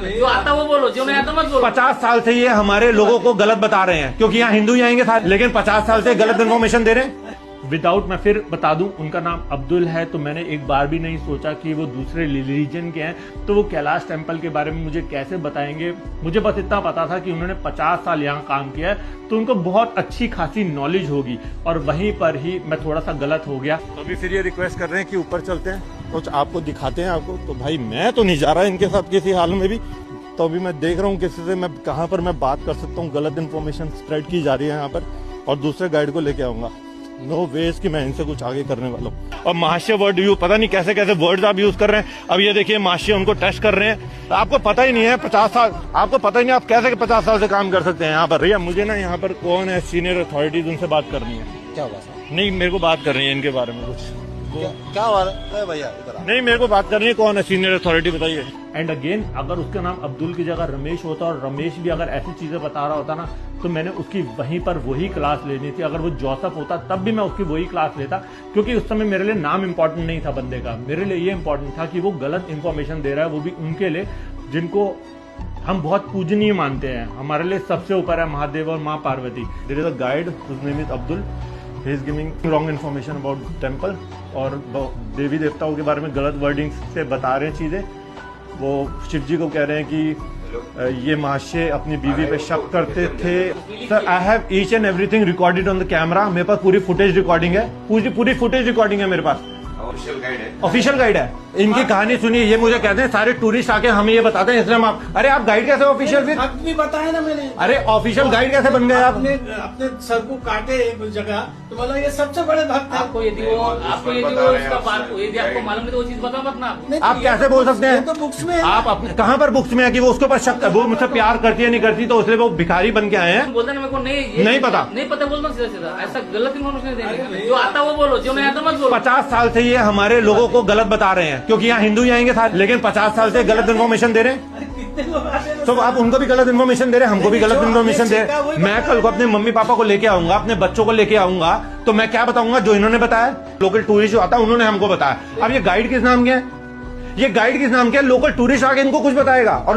जो आता वो बोलो, जो नहीं आता मत बोलो। 50 साल से ये हमारे लोगों को गलत बता रहे हैं, क्योंकि यहाँ हिंदू ही आएंगे सारे, लेकिन 50 साल से गलत इन्फॉर्मेशन दे रहे हैं। विदाउट, मैं फिर बता दूं, उनका नाम अब्दुल है, तो मैंने एक बार भी नहीं सोचा कि वो दूसरे रिलीजन के हैं, तो वो कैलाश टेम्पल के बारे में मुझे कैसे बताएंगे। मुझे बस इतना पता था कि उन्होंने 50 साल यहाँ काम किया है, तो उनको बहुत अच्छी खासी नॉलेज होगी, और वहीं पर ही मैं थोड़ा सा गलत हो गया। तो अभी फिर ये रिक्वेस्ट कर रहे हैं कि ऊपर चलते हैं, तो आपको दिखाते हैं आपको। तो भाई मैं तो नहीं जा रहा इनके साथ किसी हाल में भी, तो अभी मैं देख रहा हूँ किसी से मैं कहाँ पर मैं बात कर सकता हूँ। गलत इन्फॉर्मेशन स्प्रेड की जा रही है यहाँ पर, और दूसरे गाइड को लेके आऊंगा। नो वेज कि मैं इनसे कुछ आगे करने वाला हूँ। और महाशय वर्ड यूज, पता नहीं कैसे कैसे वर्ड्स आप यूज कर रहे हैं। अब ये देखिए महाशय उनको टेस्ट कर रहे हैं। आपको पता ही नहीं है 50 साल, आपको पता ही नहीं आप कैसे 50 साल से काम कर सकते हैं यहाँ पर। भैया मुझे ना यहाँ पर कौन है सीनियर अथॉरिटीज, उनसे बात करनी है। क्या होगा सर? नहीं मेरे को बात करनी है इनके बारे में कुछ। क्या हुआ भैया? नहीं मेरे को बात करनी है, कौन है सीनियर अथॉरिटी बताइए। एंड अगेन, अगर उसका नाम अब्दुल की जगह रमेश होता और रमेश भी अगर ऐसी चीजें बता रहा होता ना, तो मैंने उसकी वहीं पर वही क्लास लेनी थी। अगर वो जोसेफ होता तब भी मैं उसकी वही क्लास लेता, क्योंकि उस समय मेरे लिए नाम इंपॉर्टेंट नहीं था बंदे का। मेरे लिए ये इंपॉर्टेंट था कि वो गलत इंफॉर्मेशन दे रहा है, वो भी उनके लिए जिनको हम बहुत पूजनीय मानते हैं। हमारे लिए सबसे ऊपर है महादेव और माँ Parvati. There is a guide whose name is Abdul, he is giving wrong information about temple, और देवी देवताओं के बारे में गलत वर्डिंग से बता रहे हैं चीजें। वो शिव जी को कह रहे हैं कि ये महाशय अपनी बीवी पे शक करते थे। Sir I have each and everything recorded on the camera, मेरे पास पूरी फुटेज रिकॉर्डिंग है, पूरी फुटेज रिकॉर्डिंग है मेरे पास। ऑफिशियल गाइड है, ऑफिशियल गाइड है। इनकी कहानी सुनिए, ये मुझे कहते हैं सारे टूरिस्ट आके हमें ये बताते हैं, इसलिए हम आप, अरे आप गाइड कैसे ऑफिशियल फिर? भी बताया ना मैंने। अरे ऑफिशियल गाइड कैसे बन गए आप? अपने सर को काटे एक जगह, तो मतलब ये सबसे बड़े भक्त है। आपको यदि वो इसका बात, यदि आपको मालूम नहीं तो वो चीज बताओ मत ना। आप कैसे बोल सकते हैं? तो बुक्स में आप अपने कहाँ पर बुक्स में है कि वो उसके ऊपर शक, वो मुझसे प्यार करती है नहीं करती, तो इसलिए वो भिखारी बन के आए हैं। बोलते ना मेरे को नहीं पता, नहीं पता बोलता सीधा सीधा, ऐसा गलत इन्फॉर्मेशन देने। जो आता वो बोलो, जो नहीं आता मत बोलो। 50 साल से ये हमारे लोगों को गलत बता रहे हैं, क्योंकि यहाँ हिंदू ही आएंगे सारे, लेकिन 50 साल से गलत इन्फॉर्मेशन दे रहे हैं। तो आप उनको भी गलत इन्फॉर्मेशन दे रहे हैं, हमको भी गलत इन्फॉर्मेशन दे रहे हैं। मैं कल को अपने मम्मी पापा को लेके आऊंगा, अपने बच्चों को लेके आऊंगा, तो मैं क्या बताऊंगा? जो इन्होंने बताया, लोकल टूरिस्ट जो आता है उन्होंने हमको बताया। अब ये गाइड किस नाम के है? ये गाइड किस नाम के है? लोकल टूरिस्ट आके इनको कुछ बताएगा। और